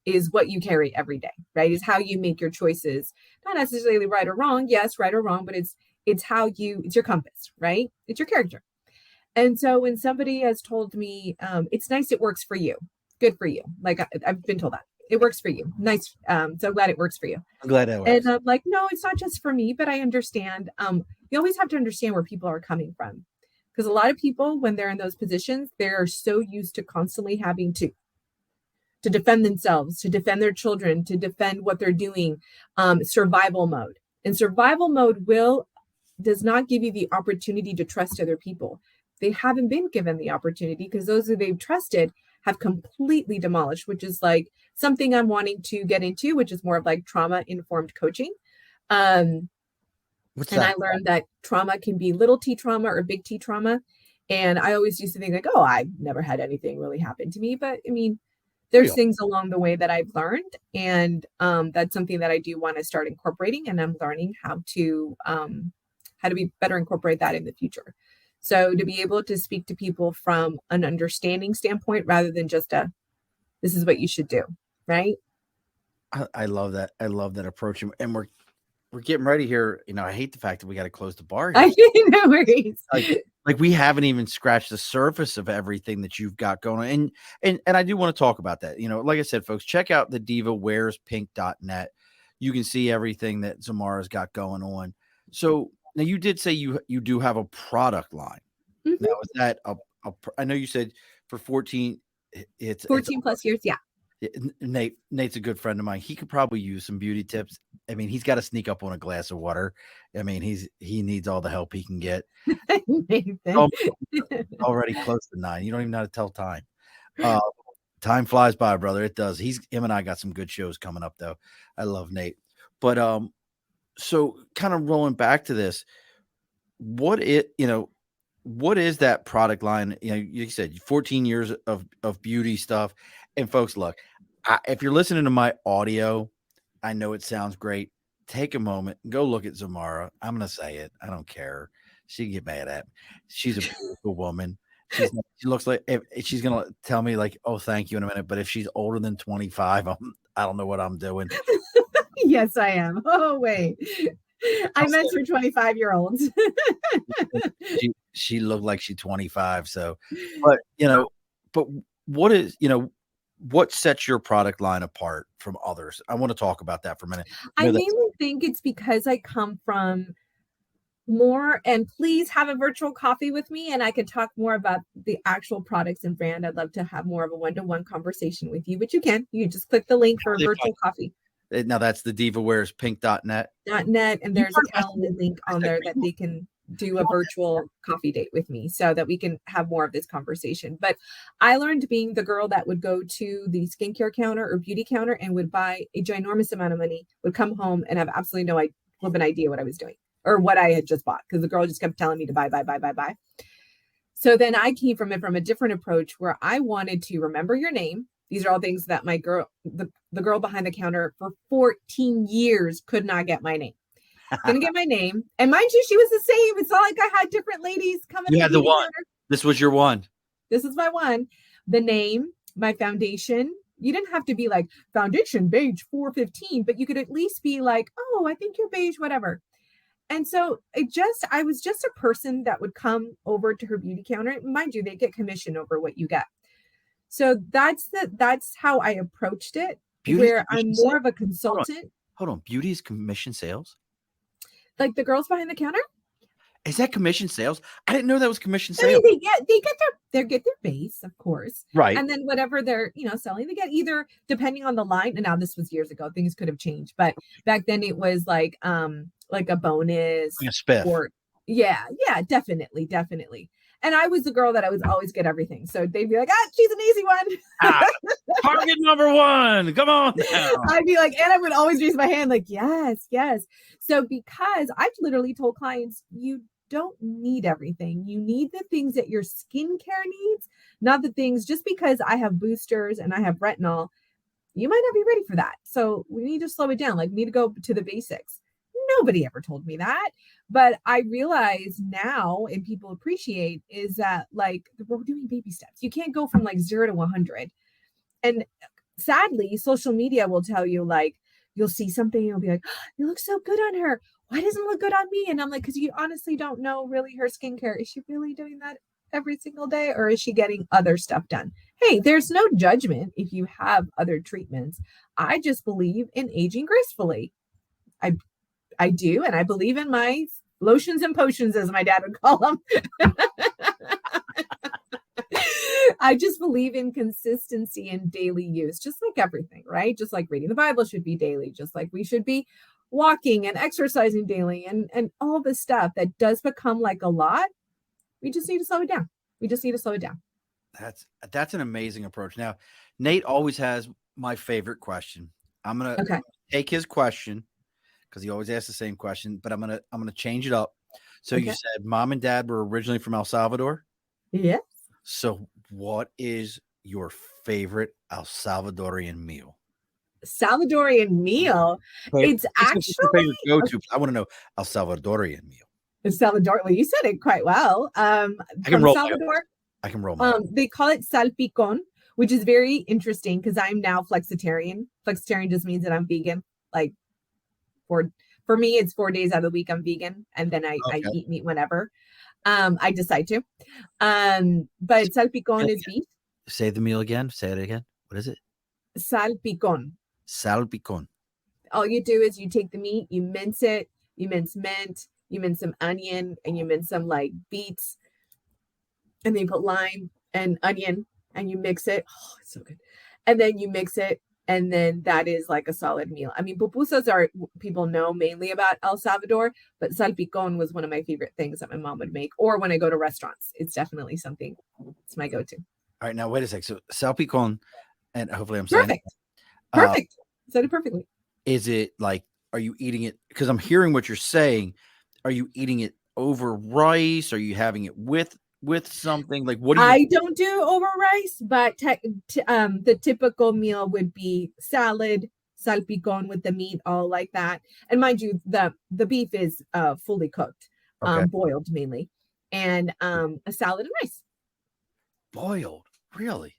is what you carry every day, right? Is how you make your choices, not necessarily right or wrong. Yes, right or wrong, but it's it's your compass, right? It's your character. And so when somebody has told me, it's nice, it works for you. Good for you. Like I've been told that. It works for you. Nice. So glad it works for you. I'm glad it works. And I'm like, no, it's not just for me, but I understand. You always have to understand where people are coming from. Because a lot of people, when they're in those positions, they're so used to constantly having to defend themselves, to defend their children, to defend what they're doing, survival mode. And survival mode does not give you the opportunity to trust other people. They haven't been given the opportunity, because those who they've trusted have completely demolished, which is like something I'm wanting to get into, which is more of like trauma-informed coaching. I learned that trauma can be little t trauma or big T trauma. And I always used to think like, oh, I've never had anything really happen to me. But I mean, there's things along the way that I've learned. And that's something that I do want to start incorporating. And I'm learning how to be better incorporate that in the future. So to be able to speak to people from an understanding standpoint, rather than just this is what you should do. Right. I love that. I love that approach. And we're getting ready here. I hate the fact that we got to close the bar here. No worries. Like we haven't even scratched the surface of everything that you've got going on. And I do want to talk about that. Like I said, folks, check out the divawearspink.net. you can see everything that Xiomara's got going on. So now you did say you do have a product line. Mm-hmm. Now is that I know you said for 14 it's 14 plus years, yeah. Nate's a good friend of mine. He could probably use some beauty tips. I mean, he's got to sneak up on a glass of water. I mean, he needs all the help he can get. Already close to 9. You don't even know how to tell time. Time flies by, brother. It does. Him and I got some good shows coming up, though. I love Nate. But so kind of rolling back to this, what is that product line? You know, you said 14 years of beauty stuff. And folks, look, if you're listening to my audio, I know it sounds great. Take a moment and go look at Xiomara. I'm going to say it. I don't care. She can get mad at me. She's a beautiful woman. She looks like she's going to tell me like, oh, thank you in a minute. But if she's older than 25, I don't know what I'm doing. Yes, I am. Oh, wait. I meant for 25-year-olds. She looked like she's 25. So, but what sets your product line apart from others? I want to talk about that for a minute. I mainly think it's because I come from more, and please have a virtual coffee with me and I could talk more about the actual products and brand. I'd love to have more of a one-to-one conversation with you, but you just click the link for a virtual coffee. Now that's the Diva Wears Pink.net. .net, and there's a Calendly link on there that they can do a virtual coffee date with me so that we can have more of this conversation. But I learned being the girl that would go to the skincare counter or beauty counter and would buy a ginormous amount of money, would come home and have absolutely no idea what I was doing or what I had just bought, because the girl just kept telling me to buy. So then I came from a different approach where I wanted to remember your name. These are all things that my girl, the girl behind the counter for 14 years could not get my name. Didn't get my name. And mind you, she was the same. It's not like I had different ladies coming. You had the one. Counter. This was your one. This is my one. The name, my foundation. You didn't have to be like foundation beige 415, but you could at least be like, oh, I think you're beige, whatever. And so I was just a person that would come over to her beauty counter. Mind you, they get commission over what you get. So that's how I approached it. Beauty where I'm more of a consultant. Hold on. Beauty is commission sales? Like the girls behind the counter? Is that commission sales? I didn't know that was commission sales. I mean, they get their base, of course. Right. And then whatever they're, selling, they get either depending on the line. And now this was years ago. Things could have changed. But back then it was like a bonus. Like a spiff. Or, yeah, definitely. And I was the girl that I would always get everything. So they'd be like, she's an easy one. Target number 1. Come on now. I'd be like, and I would always raise my hand like, yes. So because I've literally told clients, you don't need everything. You need the things that your skincare needs, not the things just because I have boosters and I have retinol, you might not be ready for that. So we need to slow it down. Like we need to go to the basics. Nobody ever told me that. But I realize now, and people appreciate, is that like we're doing baby steps. You can't go from like 0 to 100. And sadly, social media will tell you, like, you'll see something, you'll be like, oh, it looks so good on her. Why doesn't it look good on me? And I'm like, because you honestly don't know really her skincare. Is she really doing that every single day? Or is she getting other stuff done? Hey, there's no judgment if you have other treatments. I just believe in aging gracefully. I do, and I believe in my lotions and potions, as my dad would call them. I just believe in consistency and daily use, just like everything, right? Just like reading the Bible should be daily, just like we should be walking and exercising daily and all this stuff that does become like a lot. We just need to slow it down. That's an amazing approach. Now, Nate always has my favorite question. I'm going to take his question, because he always asks the same question, but I'm gonna change it up. So you said mom and dad were originally from El Salvador? Yes. So what is your favorite El Salvadorian meal? Salvadorian meal? It's actually favorite go-to. I want to know El Salvadorian meal. Salvador. Well, you said it quite well. I can roll Salvador. I can roll my They call it salpicon, which is very interesting because I'm now flexitarian. Flexitarian just means that I'm vegan. Like for me, it's 4 days out of the week I'm vegan, and then I eat meat whenever I decide to. But salpicon is beef. Say the meal again. Say it again. What is it? Salpicon. Salpicon. all you do is you take the meat, you mince it, you mince mint, you mince some onion, and you mince some like beets, and then you put lime and onion, and you mix it. Oh, it's so good. And then you mix it, and then that is like a solid meal. I mean, pupusas are, people know mainly about El Salvador, but salpicón was one of my favorite things that my mom would make. Or when I go to restaurants, it's definitely something. It's my go-to. All right, now wait a sec. So salpicón, and hopefully I'm saying perfect. Perfect. Said it perfectly. Is it like, are you eating it? Because I'm hearing what you're saying. Are you eating it over rice? Are you having it with something? Like, what do you? I don't do over rice, but the typical meal would be salad, salpicón with the meat, all like that. And mind you, the beef is fully cooked, Okay. Boiled mainly, and a salad and rice. Boiled, really?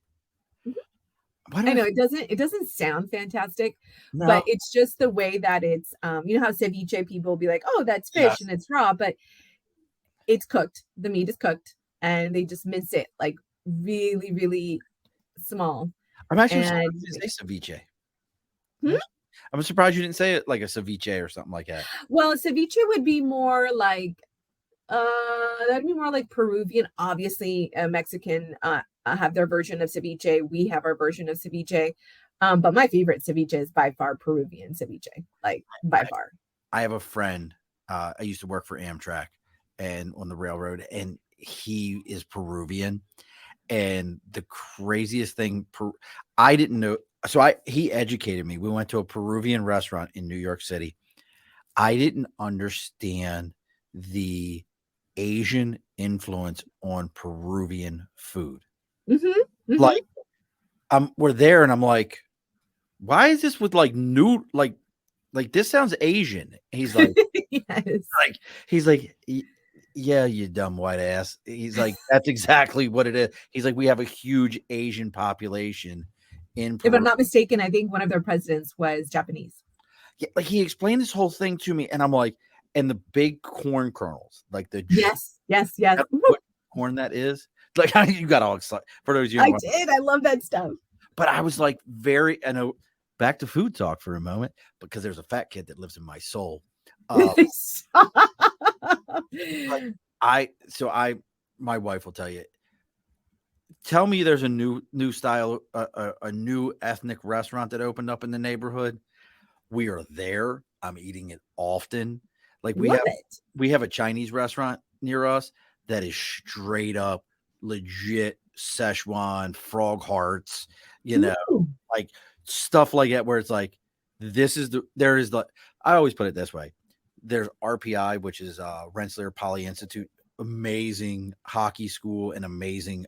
I know it doesn't sound fantastic, but it's just the way that it's, you know how ceviche people will be like, oh, that's fish and it's raw, but it's cooked. The meat is cooked and they just mince it like really, really small. I'm actually surprised you didn't say ceviche. I'm surprised you didn't say it like a ceviche or something like that. Well, ceviche would be more like, that'd be more like Peruvian. Obviously, Mexican have their version of ceviche. We have our version of ceviche. But my favorite ceviche is by far Peruvian ceviche, like by far. I have a friend. I used to work for Amtrak and on the railroad, and he is Peruvian. And the craziest thing, I didn't know. So he educated me. We went to a Peruvian restaurant in New York City. I didn't understand the Asian influence on Peruvian food. Like, we're there, and I'm like, why is this with like new, like this sounds Asian? He's like, he's like, yeah, you dumb white ass. He's like, that's exactly what it is. He's like, we have a huge Asian population in Peru. If I'm not mistaken, I think one of their presidents was Japanese. Yeah, like he explained this whole thing to me, and I'm like, and the big corn kernels, like the yes. What corn that is? Like, you got all excited for those you. I did. I love that stuff. But I was like, I know. Back to food talk for a moment, because there's a fat kid that lives in my soul. My wife will tell you. Tell me there's a new style, a new ethnic restaurant that opened up in the neighborhood. We are there. I'm eating it often. Like we have a Chinese restaurant near us that is straight up legit Szechuan frog hearts, like stuff like that, where it's like, I always put it this way. There's RPI, which is Rensselaer Poly Institute, amazing hockey school and amazing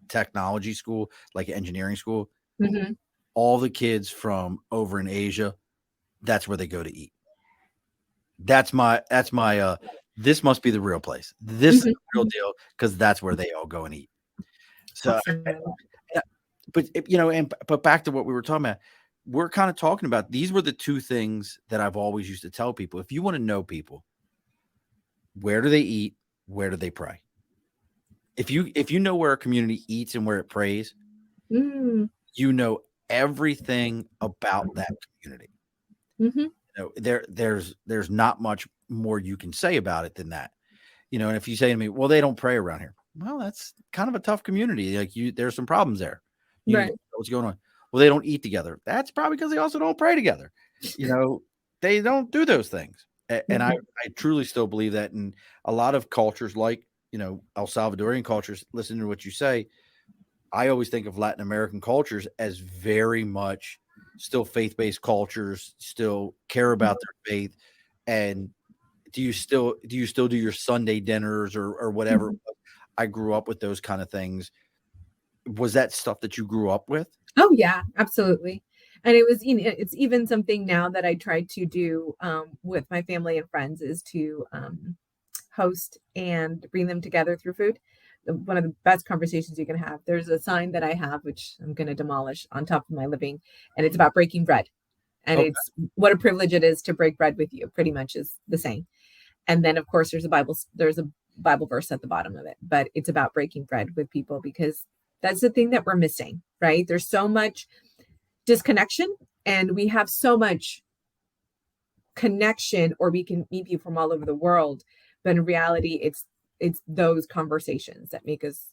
technology school, like engineering school. All the kids from over in Asia, that's where they go to eat. That's my this must be the real place. This is the real deal, because that's where they all go and eat. So, but back to what we were talking about, we're kind of talking about, these were the two things that I've always used to tell people. If you want to know people, where do they eat? Where do they pray? If you know where a community eats and where it prays, you know everything about that community. There's not much more you can say about it than that. And if you say to me, well, they don't pray around here. Well, that's kind of a tough community. Like, there's some problems there. Right. What's going on? Well, they don't eat together. That's probably because they also don't pray together. They don't do those things. And I truly still believe that. In a lot of cultures, like, El Salvadorian cultures, listen to what you say. I always think of Latin American cultures as very much still faith-based cultures, still care about their faith. And do you still do your Sunday dinners or whatever? I grew up with those kind of things. Was that stuff that you grew up with? Oh yeah, absolutely. And it was, it's even something now that I try to do with my family and friends, is to host and bring them together through food. One of the best conversations you can have. There's a sign that I have, which I'm going to demolish, on top of my living, and it's about breaking bread. And it's what a privilege it is to break bread with you, pretty much is the saying. And then, of course, there's a Bible verse at the bottom of it, but it's about breaking bread with people, because that's the thing that we're missing, right? There's so much disconnection And we have so much connection, or we can meet people from all over the world. But in reality, it's those conversations that make us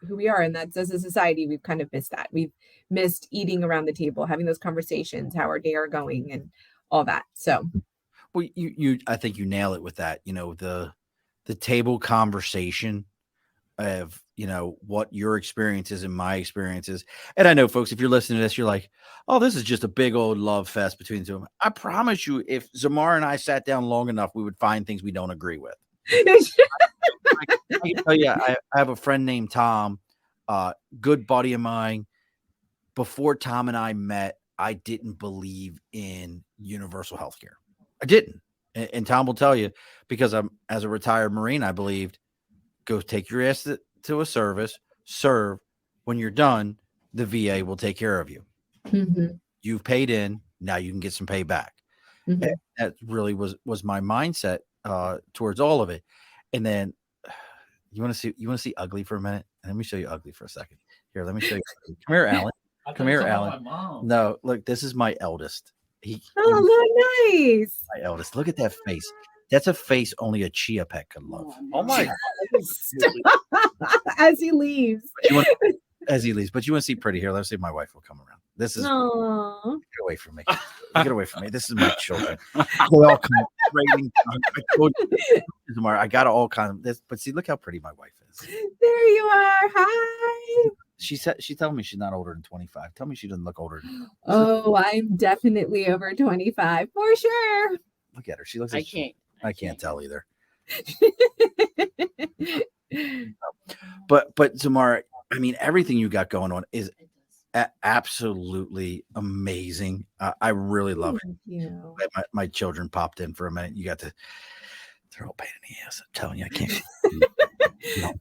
who we are. And that's, as a society, we've kind of missed that. We've missed eating around the table, having those conversations, how our day are going and all that. So well, I think you nail it with that. The table conversation of what your experiences and my experiences. And I know, folks, if you're listening to this, you're like, oh, this is just a big old love fest between the two of them. I promise you, if Xiomara and I sat down long enough, we would find things we don't agree with. I can tell you, I have a friend named Tom, good buddy of mine. Before Tom and I met, I didn't believe in universal health care. I didn't. And Tom will tell you, because as a retired Marine, I believed, go take your ass to a service, serve. When you're done, the VA will take care of you. Mm-hmm. You've paid in. Now you can get some pay back. Mm-hmm. That really was my mindset towards all of it. And then you want to see ugly for a minute? Let me show you ugly for a second. Here, let me show you. Come here, Alan. Come here, Alan. No, look, this is my eldest. Nice. My eldest. Look at that face. That's a face only a chia pet could love. Oh my As he leaves. But you want to see pretty here. Let's see if my wife will come around. This is Aww. Get away from me. Get away from me. This is my children. They all come trading. I got all kinds of this, but see, look how pretty my wife is. There you are. Hi. She's telling me she's not older than 25. Tell me she doesn't look older than. Oh, I'm definitely over 25 for sure. Look at her. She looks. I can't tell either. But Xiomara, I mean, everything you got going on is absolutely amazing. I really love it. You. My children popped in for a minute. You got to. They're all pain in the ass. I'm telling you, I can't.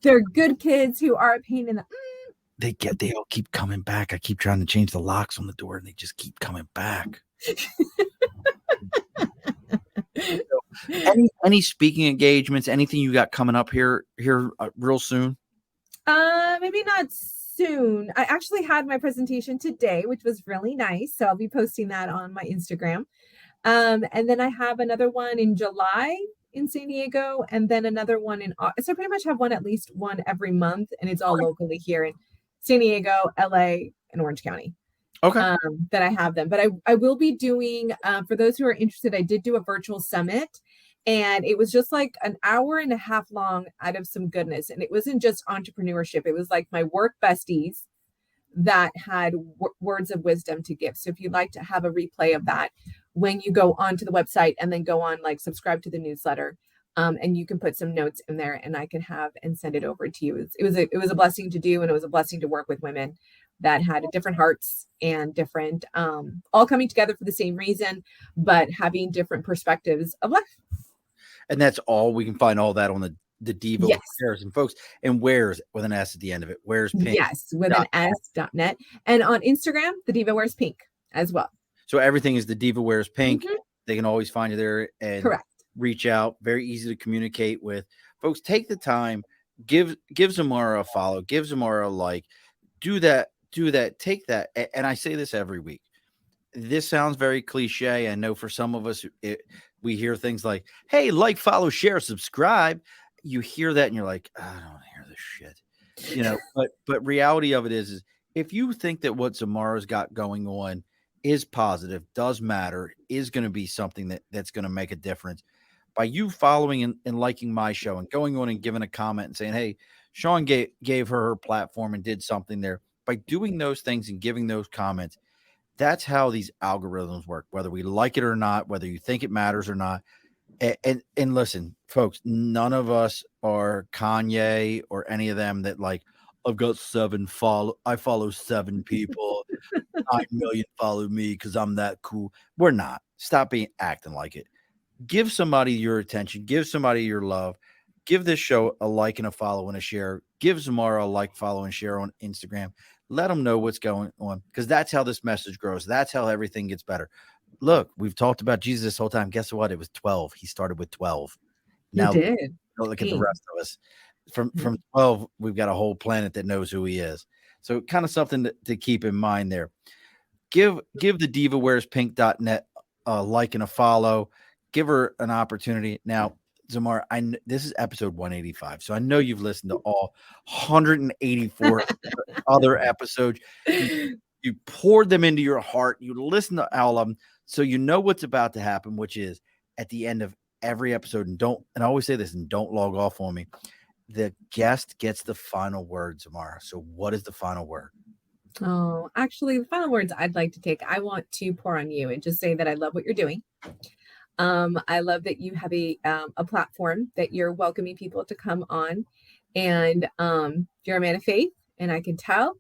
They're good kids who are a pain in the. They all keep coming back. I keep trying to change the locks on the door, and they just keep coming back. Any speaking engagements? Anything you got coming up here real soon? Maybe not soon. I actually had my presentation today, which was really nice. So I'll be posting that on my Instagram. And then I have another one in July in San Diego, and then another one in August. So I pretty much have at least one every month, and it's all locally here in San Diego, LA, and Orange County. Okay. That I have them. But I will be doing, for those who are interested, I did do a virtual summit, and it was just like an hour and a half long out of some goodness. And it wasn't just entrepreneurship. It was like my work besties that had words of wisdom to give. So if you'd like to have a replay of that, when you go onto the website and then go on, like, subscribe to the newsletter, and you can put some notes in there, and I can have and send it over to you. It was a blessing to do, and it was a blessing to work with women that had different hearts and different, all coming together for the same reason, but having different perspectives of life. And that's all. We can find all that on the Diva Wears, and folks, and Wears with an S at the end of it. Wears Pink. Yes, with an S.net. And on Instagram, the Diva Wears Pink as well. So everything is the Diva Wears Pink. Mm-hmm. They can always find you there and reach out. Very easy to communicate with. Folks, take the time. Give Xiomara a follow. Give Xiomara a like. Do that. Take that. And I say this every week. This sounds very cliche. I know for some of us, we hear things like, hey, like, follow, share, subscribe. You hear that and you're like, I don't hear this shit. But reality of it is if you think that what Xiomara's got going on is positive, does matter, is going to be something that's going to make a difference, by you following and liking my show and going on and giving a comment and saying, hey, Sean gave her platform and did something there. By doing those things and giving those comments, that's how these algorithms work, whether we like it or not, whether you think it matters or not. And listen, folks, none of us are Kanye or any of them that like, I've got I follow 7 people, 9 million follow me because I'm that cool. We're not. Stop acting like it. Give somebody your attention. Give somebody your love. Give this show a like and a follow and a share. Give Xiomara a like, follow, and share on Instagram. Let them know what's going on, because that's how this message grows. That's how everything gets better. Look, we've talked about Jesus this whole time. Guess what? It was 12. He started with 12. Now, he did. Look at the rest of us. From 12, we've got a whole planet that knows who he is. So kind of something to keep in mind there. give the divawearspink.net a like and a follow. Give her an opportunity. Now, Xiomara, this is episode 185, so I know you've listened to all 184 other episodes. You poured them into your heart. You listen to all of them, so you know what's about to happen, which is at the end of every episode. And I always say this, and don't log off on me. The guest gets the final word, Xiomara. So what is the final word? Oh, actually, the final words I'd like to take, I want to pour on you and just say that I love what you're doing. I love that you have a platform that you're welcoming people to come on, and you're a man of faith, and I can tell.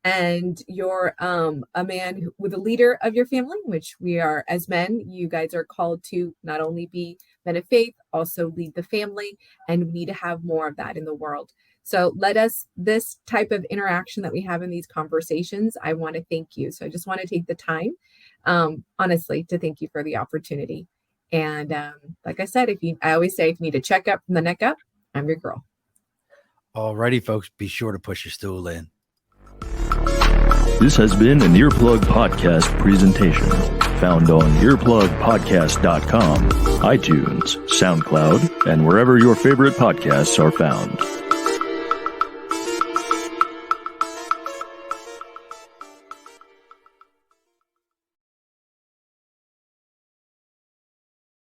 And you're a man with a leader of your family, which we are as men. You guys are called to not only be men of faith, also lead the family, and we need to have more of that in the world. So this type of interaction that we have in these conversations, I want to thank you. So I just want to take the time, honestly, to thank you for the opportunity. And like I said, I always say, if you need a checkup from the neck up, I'm your girl. All righty, folks, be sure to push your stool in. This has been an Earplug Podcast presentation, found on earplugpodcast.com, iTunes, SoundCloud, and wherever your favorite podcasts are found.